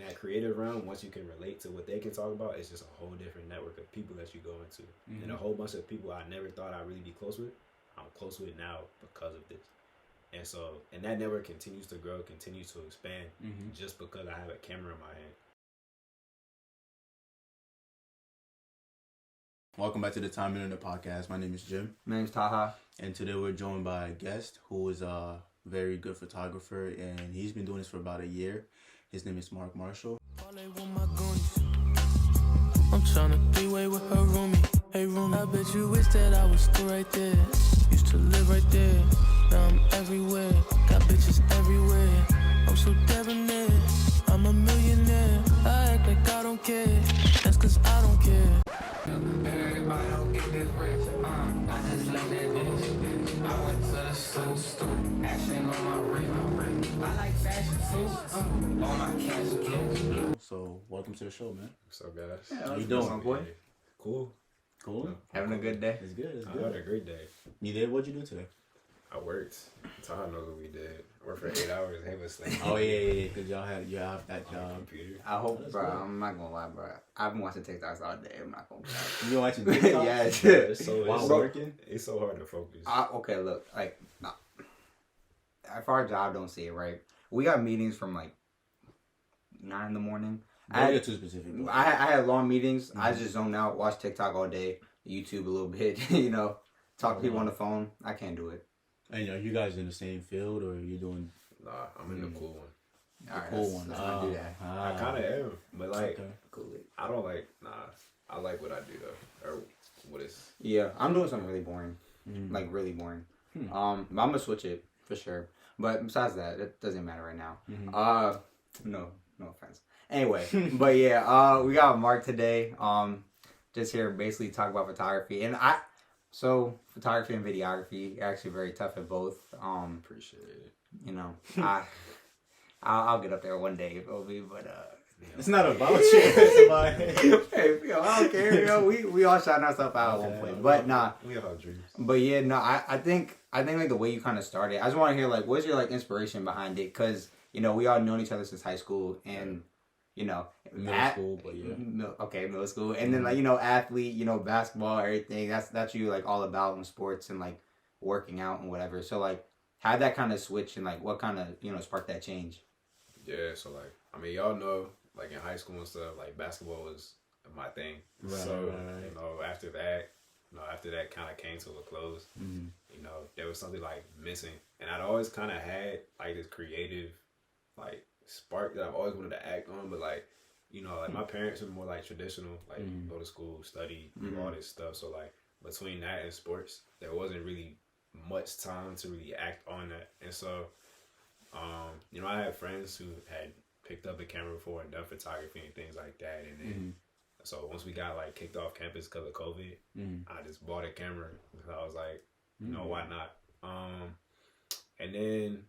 that creative realm, once you can relate to what they can talk about, it's just a whole different network of people that you go into. And a whole bunch of people I never thought I'd really be close with, I'm close with now because of this. And so, and that network continues to grow, continues to expand, just because I have a camera in my hand. Welcome back to the Time Minute podcast. My name is Jim. My name's Taha. And today we're joined by a guest who is a very good photographer, and he's been doing this for about a year. His name is Marc Marshall. I'm tryna three-way with her roomie. Hey roomie, I bet you wish that I was still right there. Used to live right there. Now I'm everywhere. Got bitches everywhere. I'm so debonair. I'm a millionaire. I act like I don't care. That's cause I don't care. Everybody don't get this rich. I just like that bitch. I went to the store. Action on my ring. I like fashion suits. All my cash again. So, welcome to the show, man. What's up, guys? Yeah, How you doing, boy? Cool. Cool? Having a good day? It's good, it's I good. had a great day. You did? What'd you do today? I worked. Taha knows what we did. I worked for 8 hours. Hey, was like, Oh, yeah, because y'all have that on the job. computer. I hope, That's bro. good. I'm not gonna lie, bro. I've been watching TikToks all day. I'm not gonna lie. You watching TikTok? Yes. It's so, While it's, working? it's so hard to focus. Okay, look, like, nah. If our job don't see it right, we got meetings from like 9 in the morning. Don't get too specific. I had long meetings. I just zone out, watch TikTok all day, YouTube a little bit, you know, talk to people on the phone. I can't do it. And are you guys in the same field, or are you doing Nah, I'm in the cool one. All right, cool one? let's not do that. I kind of am, but like, Okay. Cool. I don't like. Nah, I like what I do though, or what is. Yeah, I'm doing something really boring, like really boring. But I'm gonna switch it for sure. But besides that, it doesn't matter right now. No offense. Anyway, but yeah, we got Marc today. Just here basically talk about photography, and photography and videography actually very tough at both. Appreciate it. You know, I'll get up there one day, Obi, but It's not about you. It's about hey, yo, I don't care. Yo, we all shouting ourselves out at one point, but nah. We all have dreams. But yeah, no, I think like the way you kind of started, I just want to hear like what's your like inspiration behind it, because you know we all known each other since high school, and you know middle school, but yeah. Middle school, and then like you know athlete, you know basketball, everything. That's you like all about in sports and like working out and whatever. So like, how that kind of switch and like what kind of sparked that change? Yeah, so like, I mean, y'all know, like in high school and stuff, like basketball was my thing. Right, so right. you know, after that kind of came to a close. You know, there was something like missing, and I'd always kind of had like this creative, like spark that I've always wanted to act on, but like, you know, like my parents were more like traditional, like go to school, study, do all this stuff. So like between that and sports, there wasn't really much time to really act on that, and so. You know, I had friends who had picked up a camera before and done photography and things like that. And then, so once we got like kicked off campus because of COVID, I just bought a camera because I was like, you know, why not? And then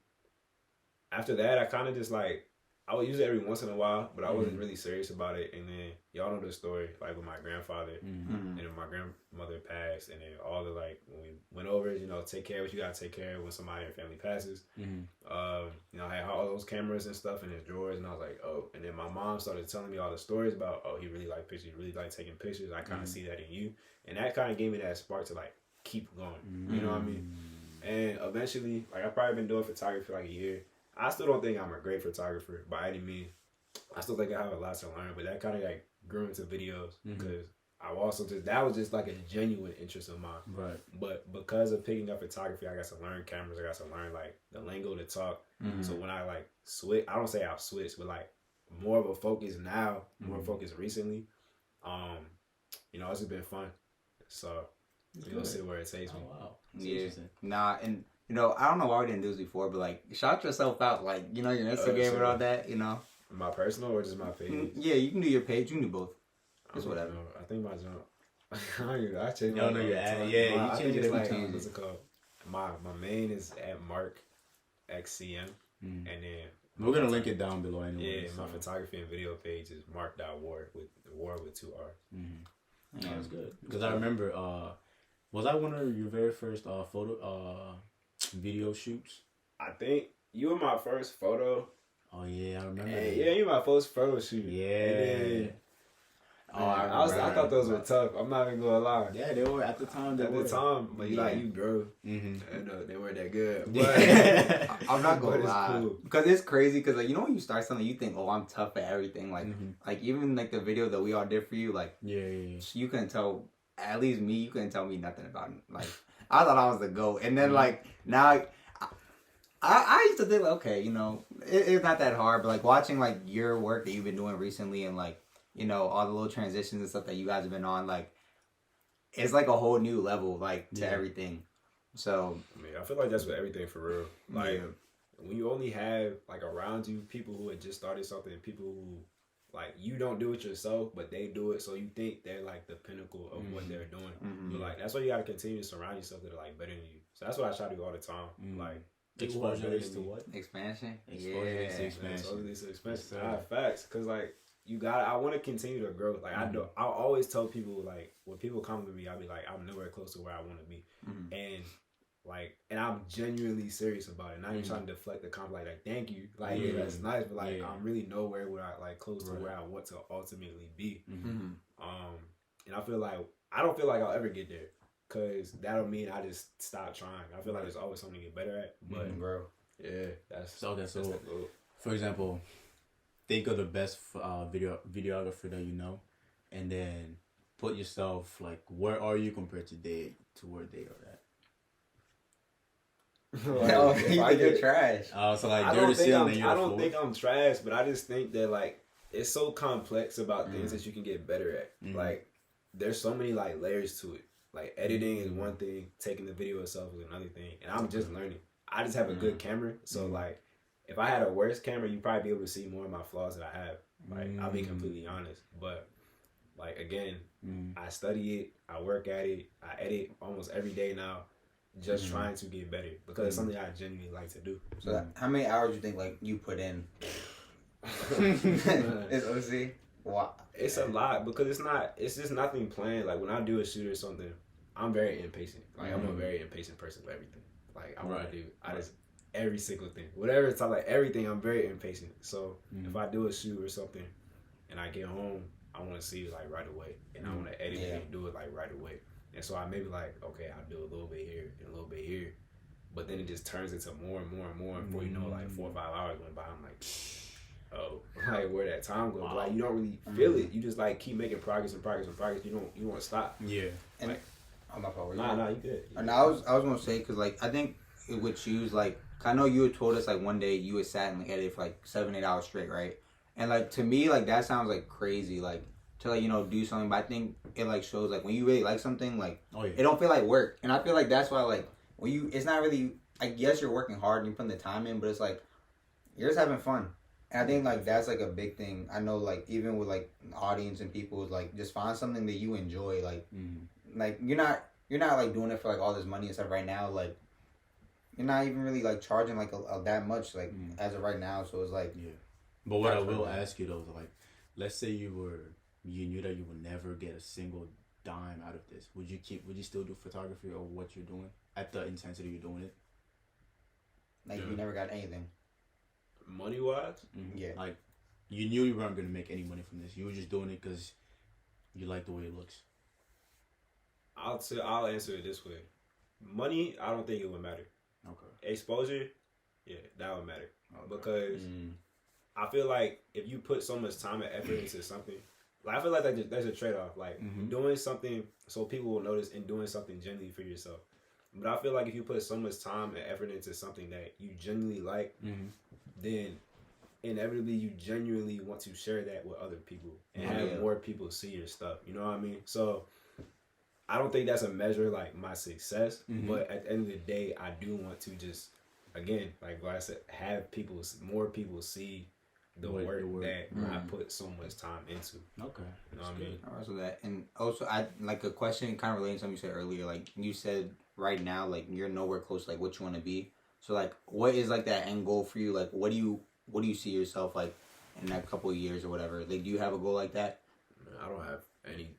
after that, I kind of just like, I would use it every once in a while, but I wasn't really serious about it. And then y'all know the story, like with my grandfather, and then my grandmother passed, and then all the like when we went over, you know, take care of what you gotta take care of when somebody in your family passes. You know, I had all those cameras and stuff in his drawers, and I was like, oh. And then my mom started telling me all the stories about, oh, he really liked pictures, he really liked taking pictures. I kind of see that in you, and that kind of gave me that spark to like keep going. You know what I mean? And eventually, like I've probably been doing photography for like a year. I still don't think I'm a great photographer by any means. I still think I have a lot to learn, but that kind of like grew into videos because that was just like a genuine interest of mine. Right. But because of picking up photography, I got to learn cameras. I got to learn like the lingo to talk. So when I like switch, I don't say I've switched, but like more of a focus now, more focus recently. You know, it's just been fun. So you'll see where it takes me. Oh, wow. Yeah. Nah, and you know, I don't know why we didn't do this before, but like, shout yourself out, like, you know, your Instagram and all that, you know. My personal or just my page? Yeah, you can do your page. You can do both. Just whatever. Know. I think my jump. I changed. You don't know your ad. Yeah, you change it every like, time. What's it called? My main is at Marc XCM, and then we're gonna link it down below anyway. Yeah, my photography and video page is Marc.Warr with Warr with 2 R's. Yeah, that's good. Because I remember, was I one of your very first video shoots? I think you were my first photo. Oh yeah, I remember. And, yeah, you my first photo shoot. Yeah. And then, Oh, I I thought those were tough. I'm not even gonna lie. Yeah, they were at the time. At the time, but Yeah. you grew. Mm-hmm. I know they weren't that good. But Yeah. I'm not gonna But it's lie, cool. because it's crazy. Because like, you know, when you start something, you think, oh, I'm tough at everything. Like, Mhm. like even like the video that we all did for you, like Yeah. you couldn't tell. At least me, you couldn't tell me nothing about it. Like I thought I was the GOAT, and then like now. I used to think like, okay, you know, it's not that hard, but like watching like your work that you've been doing recently and like, you know, all the little transitions and stuff that you guys have been on, like it's like a whole new level like to everything. So I mean, I feel like that's with everything for real. Like when you only have like around you people who had just started something, people who like you don't do it yourself, but they do it, so you think they're like the pinnacle of what they're doing. But like that's why you gotta continue to surround yourself that are like better than you. So that's what I try to do all the time. Like people who are better Exposure than to me. what? expansion, Exposure yeah. to expansion. So it's expensive. Yes, sir. Facts, cause like you got. I want to continue to grow. Like I do. I always tell people like when people come to me, I'll be like, I'm nowhere close to where I want to be, and like, and I'm genuinely serious about it. Not even trying to deflect the compliment. Like thank you. Like yeah, that's nice, but like I'm really nowhere where I like close to where I want to ultimately be. And I feel like I don't feel like I'll ever get there. Cause that'll mean I just stop trying. I feel like there's always something to get better at. But Bro, yeah, that's So that's that's all. the goal. For example, think of the best videographer that you know, and then put yourself like where are you compared to where they are at. oh, you think you're trash. So like I they're don't the think ceiling I'm. and you're I the don't floor. think I'm trash, but I just think that like it's so complex about things that you can get better at. Like there's so many like layers to it. Like editing is one thing, taking the video itself is another thing, and I'm just learning. I just have a good camera, so like if I had a worse camera, you'd probably be able to see more of my flaws that I have. Like I'll be completely honest, but like again, I study it, I work at it, I edit almost every day now, just trying to get better because it's something I genuinely like to do. So how many hours do you think like you put in? It's OC. Wow. It's a lot because it's just nothing planned. Like when I do a shoot or something, I'm very impatient. Like I'm a very impatient person with everything. Like I want to do, every single thing, whatever it's like everything. I'm very impatient. So if I do a shoot or something, and I get home, I want to see it like right away, and I want to edit it and do it like right away. And so I maybe like, okay, I'll do a little bit here and a little bit here, but then it just turns into more and more and more. And before you know, like 4 or 5 hours went by, I'm like, oh, like where that time goes. Like you don't really feel it. You just like keep making progress and progress and progress. You don't stop. Yeah. And like, I'm not far. Nah, you good. And I was gonna say because like I think it would choose like I know you had told us like one day you had sat and like edited for like 7-8 hours straight, right? And like to me like that sounds like crazy like to like do something, but I think it like shows like when you really like something like it don't feel like work, and I feel like that's why like when you it's not really like yes you're working hard and you're putting the time in, but it's like you're just having fun. And I think like that's like a big thing. I know like even with like audience and people is like just find something that you enjoy. Like like you're not like doing it for like all this money and stuff right now. Like you're not even really like charging like that much like as of right now. So it's like But what I will ask you though is like, let's say you knew that you would never get a single dime out of this. Would you still do photography or what you're doing at the intensity you're doing it? like you never got anything. Money wise, Yeah. Like you knew you weren't gonna make any money from this. You were just doing it because you like the way it looks. I'll answer it this way. Money, I don't think it would matter. Okay. Exposure, yeah, that would matter. Because I feel like if you put so much time and effort into something, like I feel like there's a trade-off. Like doing something so people will notice and doing something genuinely for yourself. But I feel like if you put so much time and effort into something that you genuinely like, then inevitably you genuinely want to share that with other people and have more people see your stuff. You know what I mean? So I don't think that's a measure like my success, but at the end of the day, I do want to just, again, like what I said, have more people see the work that I put so much time into. Okay. You know what I mean? Also that, and also I like a question kind of relating to something you said earlier. Like you said, right now, like you're nowhere close to like what you want to be. So like, what is like that end goal for you? Like, what do you see yourself like in that couple of years or whatever? Like, do you have a goal like that? I don't have any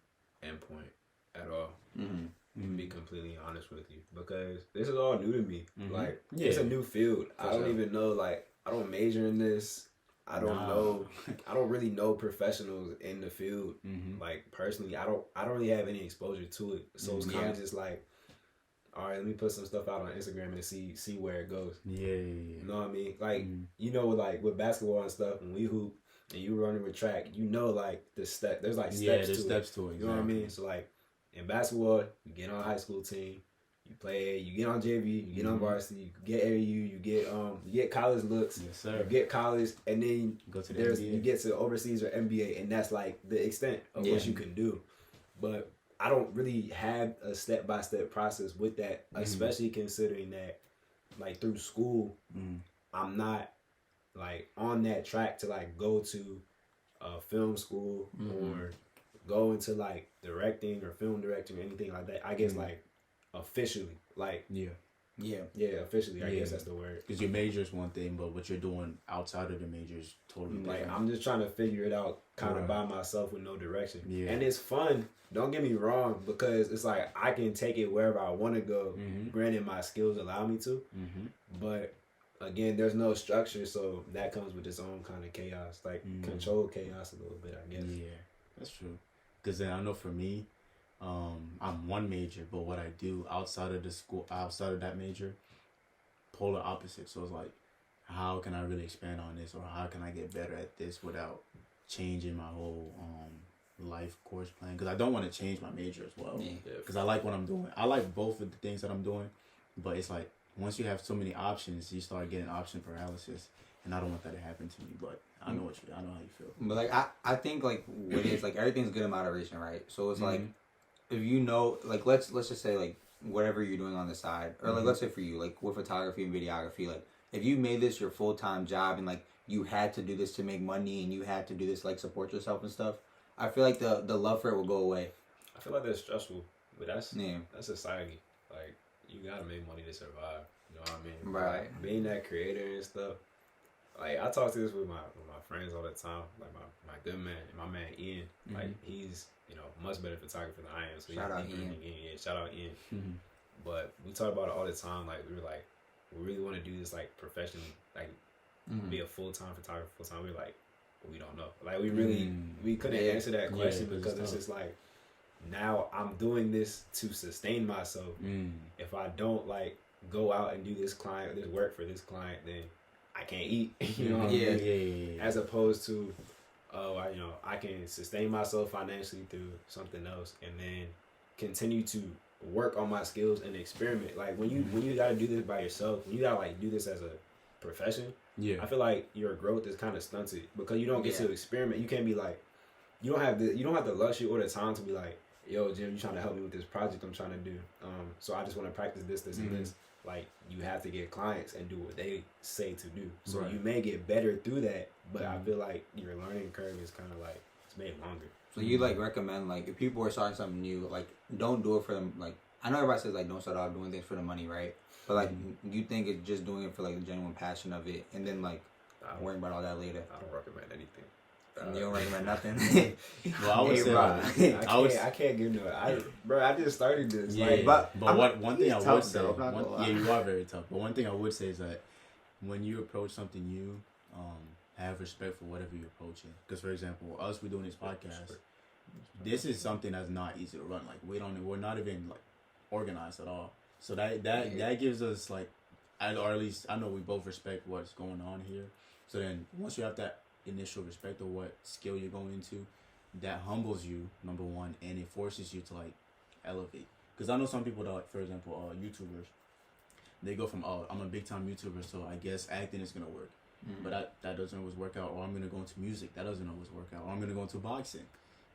endpoint at all. To be completely honest with you, because this is all new to me. Like it's a new field. I don't even know. Like I don't major in this. I don't know. I don't really know professionals in the field. Like personally, I don't really have any exposure to it. So it's kind of just like, all right, let me put some stuff out on Instagram and see where it goes. Yeah. You know what I mean? Like you know, like with basketball and stuff, when we hoop and you running with track, you know, like there's like steps. There's steps to it. You know what I mean? So like in basketball, you get on a high school team. You play, you get on JV, you get on varsity, you get AAU, you get college looks, yes, sir. You get college, and then you go to the NBA. You get to overseas or NBA, and that's like the extent of what you can do. But I don't really have a step-by-step process with that, especially considering that, like through school, I'm not like on that track to like go to a film school or go into like directing or film directing or anything like that. I guess like officially, like officially, I guess that's the word. Because your major is one thing, but what you're doing outside of the major is totally different. Like I'm just trying to figure it out, kind of by myself with no direction. Yeah. And it's fun. Don't get me wrong, because it's like I can take it wherever I want to go. Granted, my skills allow me to, but again, there's no structure, so that comes with its own kind of chaos, like controlled chaos a little bit, I guess. Yeah, that's true. Because then I know for me, I'm one major, but what I do outside of the school, outside of that major, polar opposite. So it's like, how can I really expand on this, or how can I get better at this without changing my whole life course plan? Because I don't want to change my major as well. Because I like what I'm doing. I like both of the things that I'm doing, but it's like once you have so many options, you start getting option paralysis, and I don't want that to happen to me. But I know I know how you feel. But like I think like what it is, like everything's good in moderation, right? So it's like, if you know, like let's just say like whatever you're doing on the side, or like let's say for you, like with photography and videography, like if you made this your full-time job and like you had to do this to make money and you had to do this like support yourself and stuff, I feel like the love for it will go away. I feel like that's stressful, but that's society. Like you gotta make money to survive. You know what I mean? Right. Like, being that creator and stuff. Like I talk to this with my friends all the time. Like my good man, my man Ian. Like he's much better photographer than I am. So shout out Ian. Yeah, shout out Ian. But we talk about it all the time. Like we were like, we really want to do this like professionally, like be a full-time photographer full-time. We're like, we don't know. Like we really we couldn't answer that question because it's just like, now I'm doing this to sustain myself. If I don't like go out and do this work for this client, then I can't eat. You know what I mean? As opposed to, I can sustain myself financially through something else and then continue to work on my skills and experiment. Like when you gotta do this by yourself, when you gotta like do this as a profession, I feel like your growth is kind of stunted because you don't get to experiment. You can't be like, you don't have the luxury or the time to be like, yo, Jim, you trying to help me with this project I'm trying to do. So I just want to practice this, and this. Like you have to get clients and do what they say to do. So you may get better through that, but I feel like your learning curve is kind of like it's made longer. So you like recommend like if people are starting something new, like don't do it for them. Like I know everybody says like don't start off doing things for the money, right? But like you think it's just doing it for like the genuine passion of it, and then like worrying about all that later. I don't recommend anything. You don't recommend nothing. Well, I would say I can't give no. I just started this. Yeah, like, but one thing I would say, yeah, you are very tough. But one thing I would say is that when you approach something new, have respect for whatever you're approaching. Because for example, us, we're doing this podcast. This is something that's not easy to run. Like we're not even like organized at all. So that gives us like, or at least I know we both respect what's going on here. So then once you have that initial respect of what skill you're going into, that humbles you, number one, and it forces you to like elevate. Because I know some people that, like, for example, YouTubers, they go from I'm a big time YouTuber, so I guess acting is gonna work, but that doesn't always work out. Or I'm gonna go into music, that doesn't always work out. Or I'm gonna go into boxing.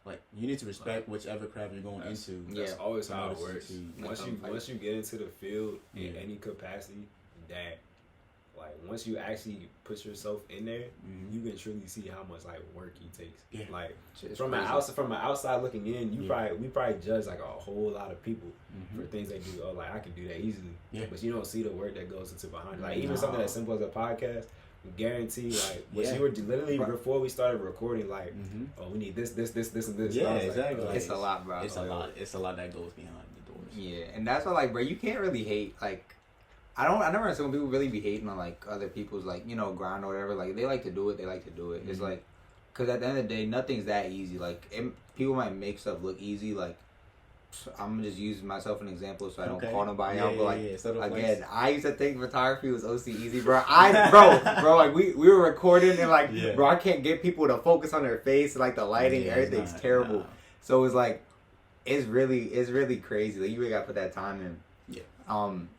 Like you need to respect whichever craft you're going into. That's always how it works. Once you get into the field in any capacity, that like once you actually put yourself in there, you can truly see how much like work it takes. Like from an outside looking in, we probably judge like a whole lot of people for things they do. Oh, like I can do that easily, but you don't see the work that goes into behind it. Like even something as simple as a podcast. Guarantee, like what you were literally before we started recording, like, oh, we need this, and this. Yeah, exactly. Like, it's a lot, bro. It's a lot. It's a lot that goes behind the doors. Yeah, and that's why, like, bro, you can't really hate. Like, I never understand when people really be hating on like other people's like grind or whatever. Like they like to do it. It's like, cause at the end of the day, nothing's that easy. Like people might make stuff look easy. Like I'm gonna just use myself an example so I don't call nobody out. But like again, I used to think photography was OC easy, bro. Bro, like we were recording and like, bro, I can't get people to focus on their face. Like the lighting, everything's terrible. No. So it's like, it's really crazy. Like you really gotta put that time in. Yeah.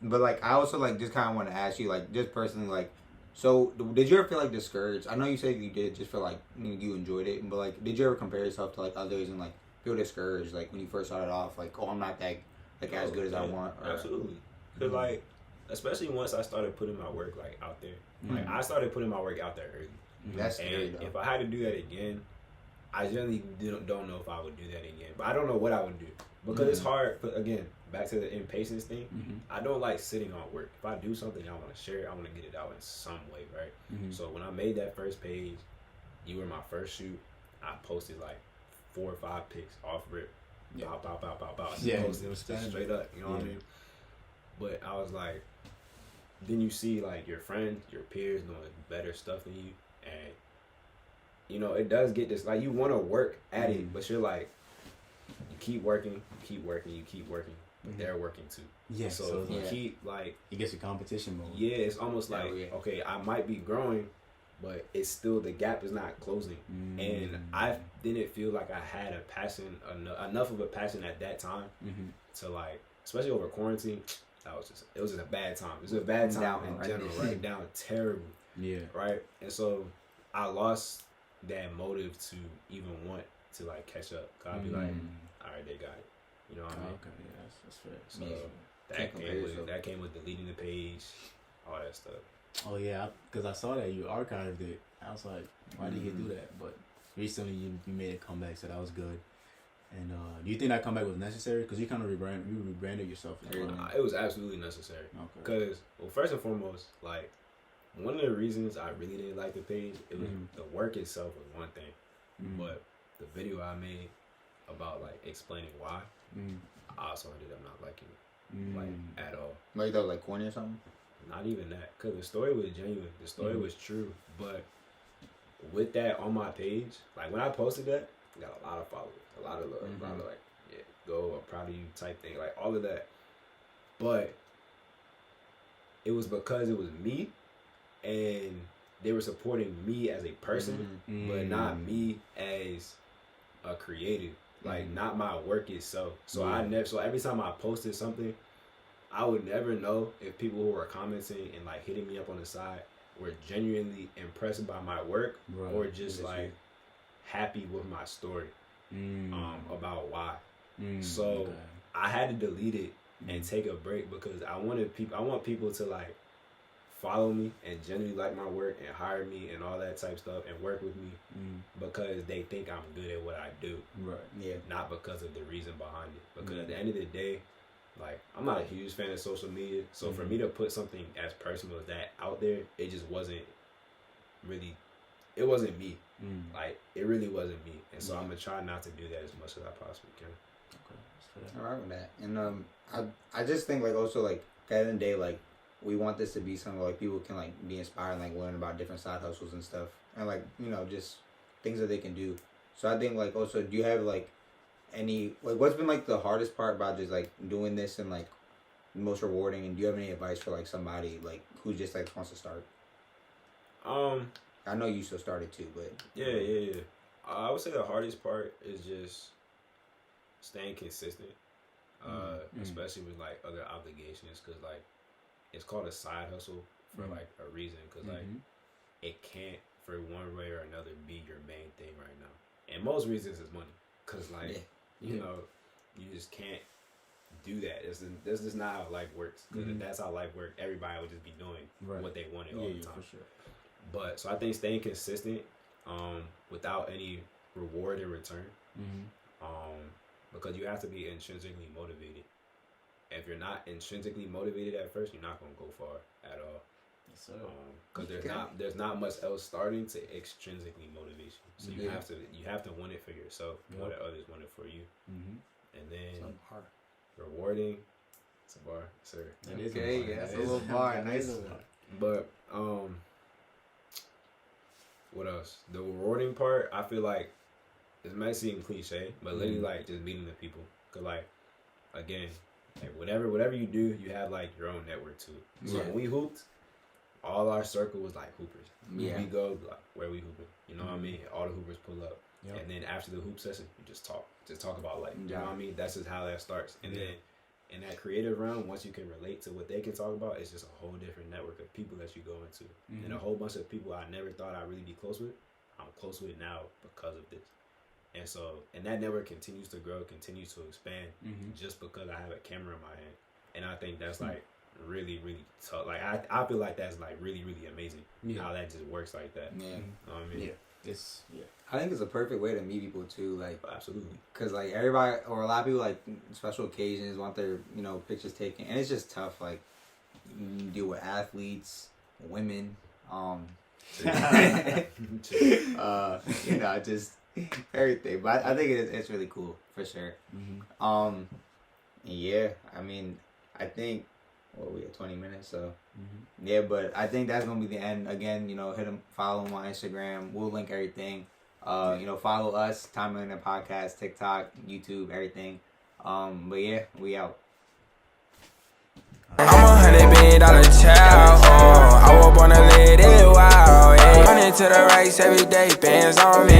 But like I also like just kind of want to ask you like just personally like, so did you ever feel like discouraged? I know you said you did just feel like you enjoyed it, but like did you ever compare yourself to like others and like feel discouraged like when you first started off like, oh, I'm not that like as good as I want? Or... Absolutely. Cause like especially once I started putting my work like out there, like I started putting my work out there early. That's scary, though. If I had to do that again, I generally don't know if I would do that again. But I don't know what I would do because it's hard. But again, back to the impatience thing. I don't like sitting on work. If I do something, I want to share it. I want to get it out in some way, right? So when I made that first page, you were my first shoot. I posted like 4 or 5 pics off rip. Bow. Yeah, posted straight up. You know what I mean? But I was like, then you see like your friends, your peers doing better stuff than you, and you know it does get this like you want to work at it, but you're like you keep working, but they're working too. Yeah. So you keep like it gets a competition mode. Yeah, it's almost like okay, I might be growing, but it's still the gap is not closing, and I didn't feel like I had a passion enough of a passion at that time to like, especially over quarantine. It was just a bad time. It was a bad time in general, right? Down terrible. Yeah. Right? And so I lost that motive to even want to like catch up. Cause I'd be like, all right, they got it. You know what I mean? Okay, yeah, that's fair. So that came with deleting the page, all that stuff. Oh yeah, because I saw that you archived it. I was like, why did you do that? But recently you made a comeback, so that was good. And do you think that comeback was necessary? Because you kind of rebranded yourself. It was absolutely necessary. Because, well, first and foremost, like, one of the reasons I really didn't like the page, it was the work itself was one thing. But the video I made about, like, explaining why, I also ended up not liking it. Like, at all. Like, that was, like, corny or something? Not even that. Because the story was genuine. The story was true. But with that on my page, like, when I posted that, I got a lot of followers. A lot of love, a lot of like, yeah, go, I'm proud of you type thing, like all of that. But it was because it was me and they were supporting me as a person, but not me as a creative, like not my work itself. So so every time I posted something, I would never know if people who were commenting and like hitting me up on the side were genuinely impressed by my work or just like happy with my story. About why. So I had to delete it and take a break because I want people to like follow me and genuinely like my work and hire me and all that type stuff and work with me because they think I'm good at what I do. Right. Yeah. Not because of the reason behind it. Because at the end of the day, like I'm not a huge fan of social media. So for me to put something as personal as that out there, it just wasn't really it wasn't me. Like it really wasn't me, and so I'm gonna try not to do that as much as I possibly can. Okay, all right with that. And I just think like also like at the end of the day like we want this to be something where, like people can like be inspired and like learn about different side hustles and stuff, and like just things that they can do. So I think like also do you have like any like what's been like the hardest part about just like doing this and like most rewarding, and do you have any advice for like somebody like who just like wants to start? I know you still started too, but yeah. I would say the hardest part is just staying consistent, especially with like other obligations, because like it's called a side hustle for like a reason, because like it can't for one way or another be your main thing right now, and most reasons is money, because like you know you just can't do that. This is not how life works, because if that's how life works, everybody would just be doing what they wanted all the time. For sure. But so I think staying consistent, without any reward in return, because you have to be intrinsically motivated. If you're not intrinsically motivated at first, you're not gonna go far at all. Yes, sir. Because there's not much else starting to extrinsically motivate you. So you have to want it for yourself, more than others want it for you, and then rewarding. It's a bar, sir. That is Okay, a bar. yeah, that's That a is little bar. that Nice. is a bar. But what else? The rewarding part, I feel like it might seem cliche, but literally like just meeting the people. Cause like again, like whatever you do, you have like your own network too. So when we hooped, all our circle was like hoopers. Yeah. We go like where we hooping. You know what I mean? All the hoopers pull up. Yep. And then after the hoop session, you just talk. Just talk about life. You know what I mean? That's just how that starts. And then in that creative realm, once you can relate to what they can talk about, it's just a whole different network of people that you go into. And a whole bunch of people I never thought I'd really be close with, I'm close with now because of this. And so, and that network continues to grow, continues to expand just because I have a camera in my hand. And I think that's like really, really tough. Like, I feel like that's like really, really amazing how that just works like that. Yeah. You know what I mean? I think it's a perfect way to meet people too, like Absolutely. because like everybody or a lot of people like special occasions want their pictures taken, and it's just tough. Like you deal with athletes, women, just everything. But I think it's really cool for sure. Yeah, I mean, I think we have 20 minutes, so yeah. But I think that's gonna be the end. Again, hit them, follow them on Instagram. We'll link everything. Follow us, Time Millionaire Podcast, TikTok, YouTube, everything. But yeah, we out. I'm $100 billion child. I was born to live it wild. Yeah. Running to the race every day, bands on me.